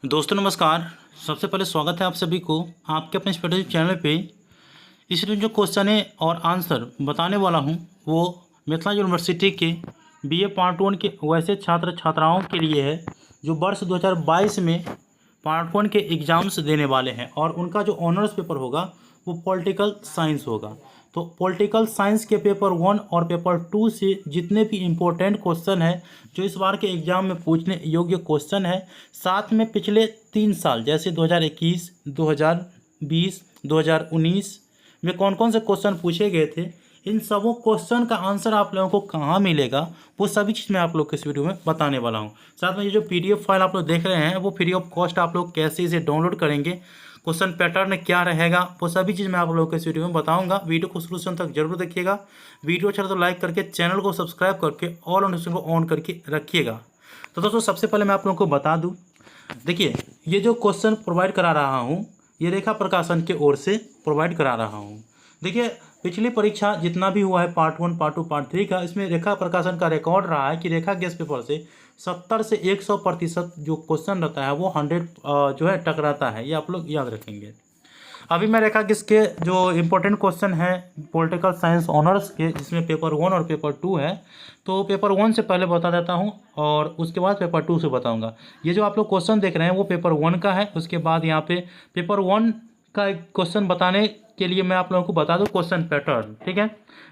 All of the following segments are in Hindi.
दोस्तों नमस्कार। सबसे पहले स्वागत है आप सभी को आपके अपने स्टडी चैनल पे। इसलिए जो क्वेश्चन है और आंसर बताने वाला हूँ वो मिथिला यूनिवर्सिटी के बीए पार्ट 1 के वैसे छात्र छात्राओं के लिए है जो वर्ष 2022 में पार्ट 1 के एग्ज़ाम्स देने वाले हैं और उनका जो ऑनर्स पेपर होगा वो पॉलिटिकल साइंस होगा। तो पॉलिटिकल साइंस के पेपर 1 और पेपर 2 से जितने भी इम्पोर्टेंट क्वेश्चन है जो इस बार के एग्ज़ाम में पूछने योग्य क्वेश्चन है, साथ में पिछले 3 साल जैसे 2021, 2020, 2019 में कौन कौन से क्वेश्चन पूछे गए थे, इन सबों क्वेश्चन का आंसर आप लोगों को कहाँ मिलेगा वो सभी चीज़ मैं आप लोग को इस वीडियो में बताने वाला हूँ। साथ में ये जो पीडीएफ फाइल आप लोग देख रहे हैं वो फ्री ऑफ कॉस्ट आप लोग कैसे इसे डाउनलोड करेंगे, क्वेश्चन पैटर्न क्या रहेगा, वो सभी चीज़ मैं आप लोगों को इस वीडियो में बताऊंगा। वीडियो को शुरू से अंत तक जरूर देखिएगा। वीडियो अच्छा तो लाइक करके चैनल को सब्सक्राइब करके ऑल नोटिफिकेशन को ऑन करके रखिएगा। तो दोस्तों सबसे पहले मैं आप लोगों को बता दूं, देखिए ये जो क्वेश्चन प्रोवाइड करा रहा हूँ ये रेखा प्रकाशन की ओर से प्रोवाइड करा रहा हूँ। देखिए पिछली परीक्षा जितना भी हुआ है पार्ट 1, पार्ट 2, पार्ट 3 का, इसमें रेखा प्रकाशन का रिकॉर्ड रहा है कि रेखा गैस पेपर से 70 से 100% जो क्वेश्चन रहता है वो 100 जो है टकराता है। ये आप लोग याद रखेंगे। अभी मैं रेखा गैस के जो इम्पोर्टेंट क्वेश्चन है पॉलिटिकल साइंस ऑनर्स के, जिसमें पेपर 1 और पेपर 2 है, तो पेपर 1 से पहले बता देता हूँ और उसके बाद पेपर 2 से बताऊँगा। ये जो आप लोग क्वेश्चन देख रहे हैं वो पेपर 1 का है। उसके बाद यहाँ पे पेपर 1 का एक क्वेश्चन बताने के लिए मैं आप लोगों को बता दूं क्वेश्चन पैटर्न। ठीक है,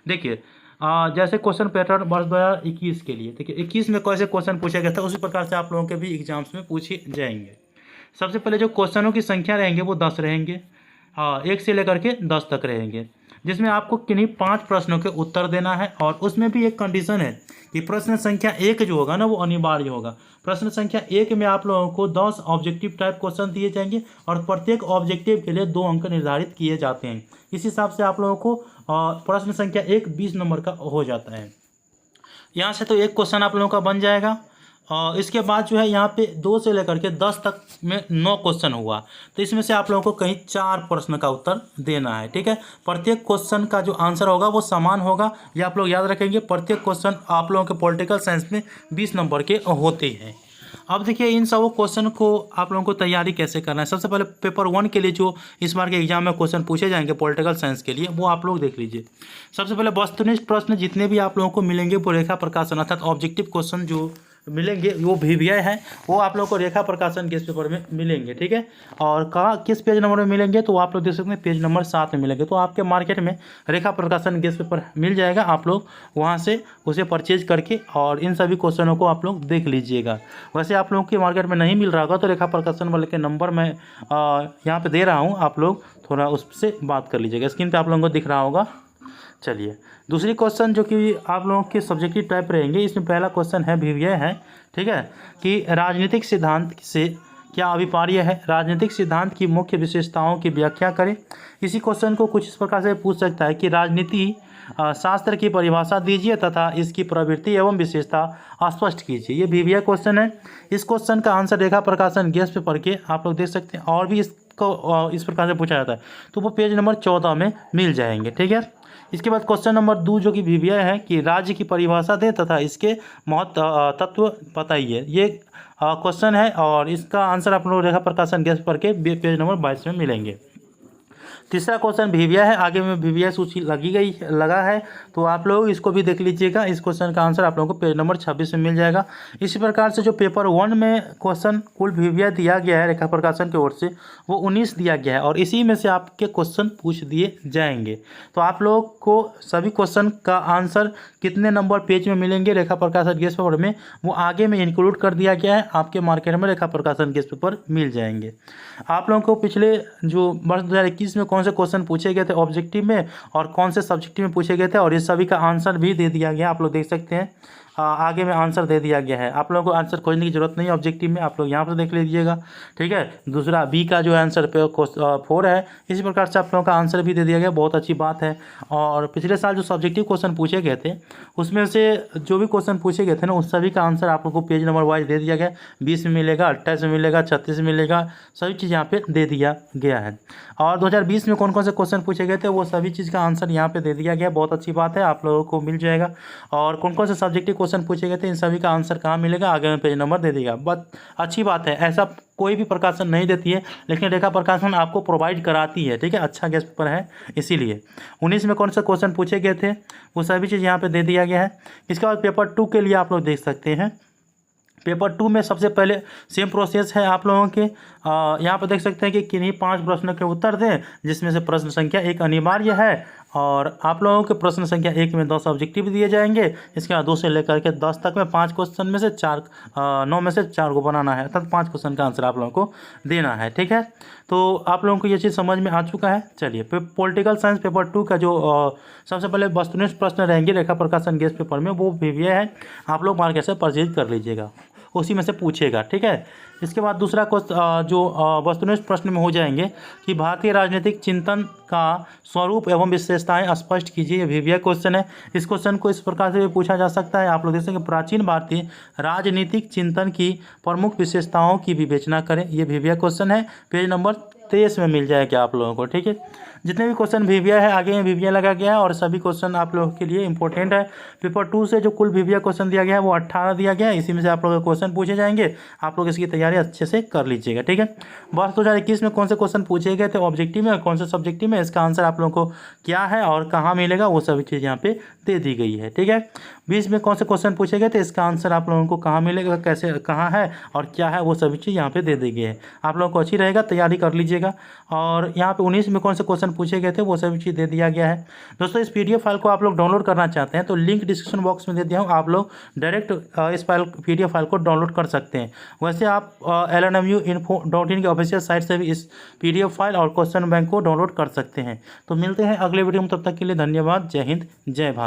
देखिए जैसे क्वेश्चन पैटर्न वर्ष 2021 के लिए, देखिए 21 में कैसे क्वेश्चन पूछा गया था उसी प्रकार से आप लोगों के भी एग्जाम्स में पूछे जाएंगे। सबसे पहले जो क्वेश्चनों की संख्या रहेंगे वो 10 रहेंगे, 1 से लेकर के 10 तक रहेंगे, जिसमें आपको किन्हीं 5 प्रश्नों के उत्तर देना है। और उसमें भी एक कंडीशन है कि प्रश्न संख्या 1 जो होगा ना वो अनिवार्य होगा। प्रश्न संख्या 1 में आप लोगों को 10 ऑब्जेक्टिव टाइप क्वेश्चन दिए जाएंगे और प्रत्येक ऑब्जेक्टिव के लिए 2 अंक निर्धारित किए जाते हैं। इस हिसाब से आप लोगों को प्रश्न संख्या 1 20 नंबर का हो जाता है। यहाँ से तो एक क्वेश्चन आप लोगों का बन जाएगा। और इसके बाद जो है यहाँ पे 2 से लेकर के 10 तक में 9 क्वेश्चन हुआ, तो इसमें से आप लोगों को कहीं 4 प्रश्न का उत्तर देना है। ठीक है, प्रत्येक क्वेश्चन का जो आंसर होगा वो समान होगा, ये आप लोग याद रखेंगे। प्रत्येक क्वेश्चन आप लोगों के पॉलिटिकल साइंस में 20 नंबर के होते हैं। अब देखिए इन सब क्वेश्चन को आप लोगों को तैयारी कैसे करना है। सबसे पहले पेपर 1 के लिए जो इस बार के एग्जाम में क्वेश्चन पूछे जाएंगे पॉलिटिकल साइंस के लिए वो आप लोग देख लीजिए। सबसे पहले वस्तुनिष्ठ प्रश्न जितने भी आप लोगों को मिलेंगे वो रेखा प्रकाशन अर्थात ऑब्जेक्टिव क्वेश्चन जो मिलेंगे वो VVI है वो आप लोगों को रेखा प्रकाशन के इस पेपर में मिलेंगे। ठीक है, और कहाँ किस पेज नंबर में मिलेंगे तो आप लोग देख सकते हैं पेज नंबर 7 में मिलेंगे। तो आपके मार्केट में रेखा प्रकाशन गैस पेपर मिल जाएगा, आप लोग वहाँ से उसे परचेज करके और इन सभी क्वेश्चनों को आप लोग देख लीजिएगा। वैसे आप लोगों के मार्केट में नहीं मिल रहा होगा तो रेखा प्रकाशन वाले के नंबर मैं यहाँ पे दे रहा हूँ, आप लोग थोड़ा उससे बात कर लीजिएगा। स्क्रीन पे आप लोगों को दिख रहा होगा। चलिए दूसरी क्वेश्चन जो कि आप लोगों के सब्जेक्टिव टाइप रहेंगे, इसमें पहला क्वेश्चन है VVI है। ठीक है, कि राजनीतिक सिद्धांत से क्या अभिप्राय है, राजनीतिक सिद्धांत की मुख्य विशेषताओं की व्याख्या करें। इसी क्वेश्चन को कुछ इस प्रकार से पूछ सकता है कि राजनीति शास्त्र की परिभाषा दीजिए तथा इसकी प्रवृत्ति एवं विशेषता स्पष्ट कीजिए। ये VVI क्वेश्चन है। इस क्वेश्चन का आंसर रेखा प्रकाशन गैस पेपर के आप लोग देख सकते हैं और भी इसको इस प्रकार से पूछा जाता है तो वो पेज नंबर 14 में मिल जाएंगे। ठीक है, इसके बाद क्वेश्चन नंबर 2 जो कि VVI है कि राज्य की परिभाषा दें तथा इसके महत्व तत्व बताइए। ये क्वेश्चन है और इसका आंसर आप लोग रेखा प्रकाशन गैस पेपर के पेज नंबर 22 में मिलेंगे। तीसरा क्वेश्चन VVI है, आगे में VVI सूची लगा है तो आप लोग इसको भी देख लीजिएगा। इस क्वेश्चन का आंसर आप लोगों को पेज नंबर 26 में मिल जाएगा। इसी प्रकार से जो पेपर 1 में क्वेश्चन कुल VVI दिया गया है रेखा प्रकाशन की ओर से वो 19 दिया गया है और इसी में से आपके क्वेश्चन पूछ दिए जाएंगे। तो आप लोग को सभी क्वेश्चन का आंसर कितने नंबर पेज में मिलेंगे रेखा प्रकाशन गैस पेपर में वो आगे में इंक्लूड कर दिया गया है। आपके मार्केट में रेखा प्रकाशन गैस पेपर मिल जाएंगे। आप लोगों को पिछले जो वर्ष 2021 में कौन से क्वेश्चन पूछे गए थे ऑब्जेक्टिव में और कौन से सब्जेक्टिव में पूछे गए थे और इस सभी का आंसर भी दे दिया गया, आप लोग देख सकते हैं। आगे में आंसर दे दिया गया है, आप लोगों को आंसर खोजने की जरूरत नहीं है ऑब्जेक्टिव में, आप लोग यहाँ पर देख लीजिएगा। ठीक है, दूसरा B का जो आंसर 4 है, इसी प्रकार से आप लोगों का आंसर भी दे दिया गया, बहुत अच्छी बात है। और पिछले साल जो सब्जेक्टिव क्वेश्चन पूछे गए थे उसमें से जो भी क्वेश्चन पूछे गए थे ना उस सभी का आंसर आप लोग को पेज नंबर वाइज दे दिया गया। 20 में मिलेगा, 28 में मिलेगा, 36 में मिलेगा, सभी चीज़ यहाँ पे दे दिया गया है। और 2020 में कौन कौन से क्वेश्चन पूछे गए थे वो सभी चीज़ का आंसर यहाँ पे दे दिया गया, बहुत अच्छी बात है, आप लोगों को मिल जाएगा। और कौन कौन से सब्जेक्टिव क्वेश्चन क्वेश्चन पूछे गए थे इन सभी का आंसर कहाँ मिलेगा, आगे में पेज नंबर दे देगा। बहुत अच्छी बात है, ऐसा कोई भी प्रकाशन नहीं देती है, लेकिन रेखा प्रकाशन आपको प्रोवाइड कराती है, ठीक है। अच्छा गेस्ट पेपर है इसीलिए। 19 में कौन सा क्वेश्चन पूछे गए थे वो सभी चीज़ यहाँ पे दे दिया गया है। इसके बाद पेपर 2 के लिए आप लोग देख सकते हैं। पेपर 2 में सबसे पहले सेम प्रोसेस है आप लोगों के। यहाँ पर देख सकते हैं कि किन्हीं 5 प्रश्नों के उत्तर दें, जिसमें से प्रश्न संख्या 1 अनिवार्य है, और आप लोगों के प्रश्न संख्या 1 में 10 ऑब्जेक्टिव दिए जाएंगे। इसके बाद 2 से लेकर के 10 तक में 5 क्वेश्चन में से 9 में से 4 को बनाना है, अर्थात 5 क्वेश्चन का आंसर आप लोगों को देना है, ठीक है। तो आप लोगों को ये चीज़ समझ में आ चुका है। चलिए पॉलिटिकल साइंस पेपर 2 का जो सबसे पहले वस्तुनिष्ठ प्रश्न रहेंगे रेखा प्रकाशन गेस्ट पेपर में, वो VVA है, आप लोग मार्केट से परचेज कर लीजिएगा, उसी में से पूछेगा, ठीक है। इसके बाद दूसरा क्वेश्चन जो वस्तुनिष्ठ प्रश्न में हो जाएंगे कि भारतीय राजनीतिक चिंतन का स्वरूप एवं विशेषताएं स्पष्ट कीजिए, ये VVA क्वेश्चन है। इस क्वेश्चन को इस प्रकार से भी पूछा जा सकता है, आप लोग देख सकते हैं प्राचीन भारतीय राजनीतिक चिंतन की प्रमुख विशेषताओं की विवेचना करें, ये VVA क्वेश्चन है। पेज नंबर 23 में मिल जाएगा आप लोगों को, ठीक है। जितने भी क्वेश्चन VVA है आगे में VVA लगा गया है, और सभी क्वेश्चन आप लोगों के लिए इंपॉर्टेंट है। पेपर 2 से जो कुल VVA क्वेश्चन दिया गया है वो 18 दिया गया है, इसी में से आप लोगों के क्वेश्चन पूछे जाएंगे, आप लोग इसकी तैयारी अच्छे से कर लीजिएगा, ठीक है। वर्ष 2021 में कौन से क्वेश्चन पूछे गए थे ऑब्जेक्टिव में और कौन से सब्जेक्टिव में, इसका आंसर आप लोगों को क्या है और कहाँ मिलेगा वो सभी चीज़ यहाँ पे दे दी गई है, ठीक है। 20 में कौन से क्वेश्चन पूछे गए थे, इसका आंसर आप लोगों को कहाँ मिलेगा, कैसे कहाँ है और क्या है, वो सभी चीज़ यहाँ पे दे दी गई है। आप लोगों को अच्छी रहेगा, तैयारी कर लीजिएगा। और यहाँ पे 19 में कौन से क्वेश्चन पूछे गए थे वो सभी चीज़ दे दिया गया है। दोस्तों इस PDF फाइल को आप लोग डाउनलोड करना चाहते हैं तो लिंक डिस्क्रिप्शन बॉक्स में दे दिया हूँ, आप लोग डायरेक्ट इस PDF फाइल को डाउनलोड कर सकते हैं। वैसे आप lnmu.in के ऑफिशियल साइट से भी इस PDF फाइल और क्वेश्चन बैंक को डाउनलोड कर सकते हैं। तो मिलते हैं अगले वीडियो में, तब तक के लिए धन्यवाद। जय हिंद, जय भारत।